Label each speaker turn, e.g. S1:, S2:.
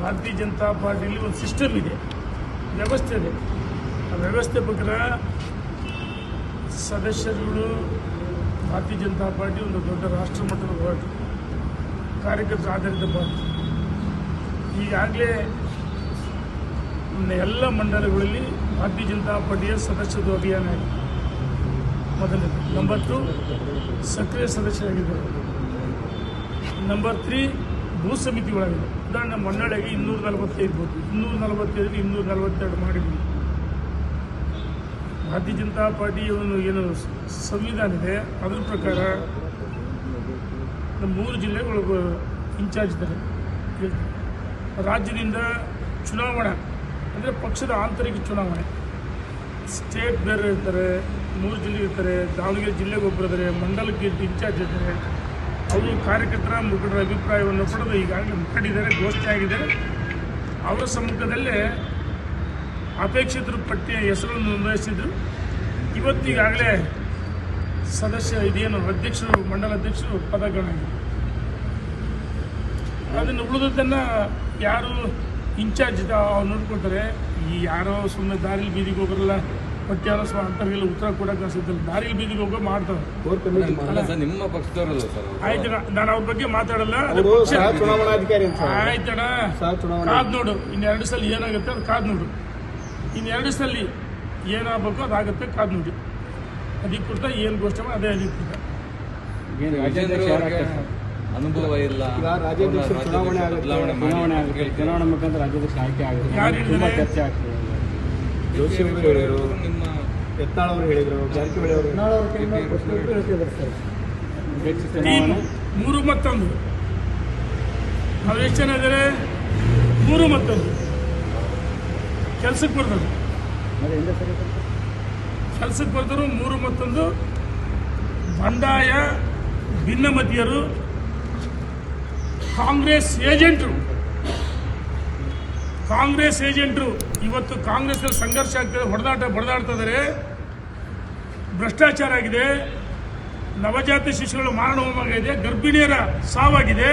S1: ಭಾರತೀಯ ಜನತಾ ಪಾರ್ಟಿಯಲ್ಲಿ ಒಂದು ಸಿಸ್ಟಮ್ ಇದೆ, ವ್ಯವಸ್ಥೆ ಇದೆ. ಆ ವ್ಯವಸ್ಥೆ ಪ್ರಕಾರ ಸದಸ್ಯರುಗಳು ಭಾರತೀಯ ಜನತಾ ಪಾರ್ಟಿ ಒಂದು ದೊಡ್ಡ ರಾಷ್ಟ್ರ ಮಟ್ಟದ ಪಾರ್ಟಿ, ಕಾರ್ಯಕರ್ತರ ಆಧಾರಿತ ಪಾರ್ಟಿ. ಈಗಾಗಲೇ ಎಲ್ಲ ಮಂಡಲಗಳಲ್ಲಿ ಭಾರತೀಯ ಜನತಾ ಪಾರ್ಟಿಯ ಸದಸ್ಯತ್ವ ಅಭಿಯಾನ ಆಗಿದೆ. ಮೊದಲನೇದು. ನಂಬರ್ 2 ಸಕ್ರಿಯ ಸದಸ್ಯರಾಗಿದ್ದಾರೆ. ನಂಬರ್ 3 ಭೂ ಸಮಿತಿಗಳಾಗಿದೆ. ಉದಾಹರಣೆ ಮಂಡಳಿಗೆ 245 ಬೋದು, 245 242 ಮಾಡಿದ್ವಿ. ಭಾರತೀಯ ಜನತಾ ಪಾರ್ಟಿ ಏನು ಸಂವಿಧಾನ ಇದೆ ಅದರ ಪ್ರಕಾರ ನಮ್ಮ 3 ಜಿಲ್ಲೆಗಳು ಇನ್ಚಾರ್ಜ್ ಇದ್ದಾರೆ. ರಾಜ್ಯದಿಂದ ಚುನಾವಣಾ ಅಂದರೆ ಪಕ್ಷದ ಆಂತರಿಕ ಚುನಾವಣೆ, ಸ್ಟೇಟ್ ಬೇರೆ ಇರ್ತಾರೆ, 3 ಜಿಲ್ಲೆ ಇರ್ತಾರೆ. ದಾವಣಗೆರೆ ಜಿಲ್ಲೆಗೆ ಒಬ್ಬರು ಇದ್ದಾರೆ, ಮಂಡಲಕ್ಕೆ ಇನ್ಚಾರ್ಜ್ ಇದ್ದಾರೆ. ಅವರು ಕಾರ್ಯಕರ್ತರ ಮುಖಂಡರ ಅಭಿಪ್ರಾಯವನ್ನು ಪಡೆದು ಈಗಾಗಲೇ ಮಾಡಿದ್ದಾರೆ, ಘೋಷಣೆ ಆಗಿದೆ. ಅವರ ಸಮ್ಮುಖದಲ್ಲೇ ಅಪೇಕ್ಷಿತರ ಪಟ್ಟಿಯ ಹೆಸರನ್ನು ನೋಂದಾಯಿಸಿದ್ರು. ಇವತ್ತಿಗಾಗಲೇ ಸದಸ್ಯ ಇದೇನು ಅಧ್ಯಕ್ಷರು, ಮಂಡಲ ಅಧ್ಯಕ್ಷರು ಪದಗಳಾಗಿದೆ. ಅದನ್ನು ಉಳಿದದ್ದನ್ನು ಯಾರು ಇನ್ಚಾರ್ಜ್ ಅವ್ರು ನೋಡ್ಕೊಳ್ತಾರೆ. ಈ ಯಾರೋ ಸುಮ್ಮನೆ ದಾರಿಲಿ ಬೀದಿಗೆ ಹೋಗೋರಲ್ಲ, ಪಟ್ಯಾರ ಅಂತರ್ಗೆಲ್ಲ ಉತ್ತರ ಕೊಡೋಕೆ ಅನ್ಸುತ್ತಲ್ಲ, ದಾರಿಲಿ ಬೀದಿಗೆ ಹೋಗೋ ಮಾಡ್ತಾರೆ.
S2: ನಿಮ್ಮ ಪಕ್ಷದವರಲ್ಲ ಸರ್?
S1: ಆಯ್ತಣ್ಣ, ನಾನು ಅವ್ರ ಬಗ್ಗೆ ಮಾತಾಡಲ್ಲ. ಆಯ್ತಣ್ಣ, ಕಾದ್ ನೋಡು. 2 ಸಲ ಏನಾಗುತ್ತೆ ಅದು ಕಾದ್ ನೋಡು. 2 ಸಲ ಏನಾಗಬೇಕು ಅದಾಗುತ್ತೆ, ಕಾದ್ ನೋಡಿ. ಅಧಿಕೃತ ಏನು ಘೋಷಣೆ ಅದೇ ಅಧಿಕೃತ.
S2: ಅನುಭವ ಇಲ್ಲ.
S3: ಚುನಾವಣೆ ಮುಖಾಂತರ ರಾಜ್ಯಾಧ್ಯಕ್ಷ ಆಯ್ಕೆ ಆಗುತ್ತೆ, ಚರ್ಚೆ ಆಗ್ತದೆ.
S2: ಜೋಶಿ ಅವರು ಹೇಳಿದರು, ನಿಮ್ಮ
S3: ಯತ್ನಾಳ್ ಅವರು ಹೇಳಿದರು, ಜಾರಕಿಹೊಳಿ ಅವರು
S1: 3 ಮತ್ತೊಂದು. ಅವ್ರು ಎಷ್ಟು ಜನ ಇದ್ದಾರೆ? 3 ಮತ್ತೊಂದು ಕೆಲ್ಸಕ್ಕೆ ಬರ್ತಾರೆ. ಕೆಲ್ಸಕ್ಕೆ ಬರ್ತಾರೆ 3 ಮತ್ತೊಂದು. ಬಂಡಾಯ ಭಿನ್ನಮತೀಯರು, ಕಾಂಗ್ರೆಸ್ ಏಜೆಂಟ್ರು ಇವತ್ತು ಕಾಂಗ್ರೆಸ್ನಲ್ಲಿ ಸಂಘರ್ಷ ಆಗ್ತದೆ, ಬಡದಾಡ್ತಾ ಇದ್ದಾರೆ. ಭ್ರಷ್ಟಾಚಾರ ಆಗಿದೆ, ನವಜಾತ ಶಿಶುಗಳು ಮಾರಣ ಹೋಮ ಆಗಿದೆ, ಗರ್ಭಿಣಿಯರ ಸಾವಾಗಿದೆ.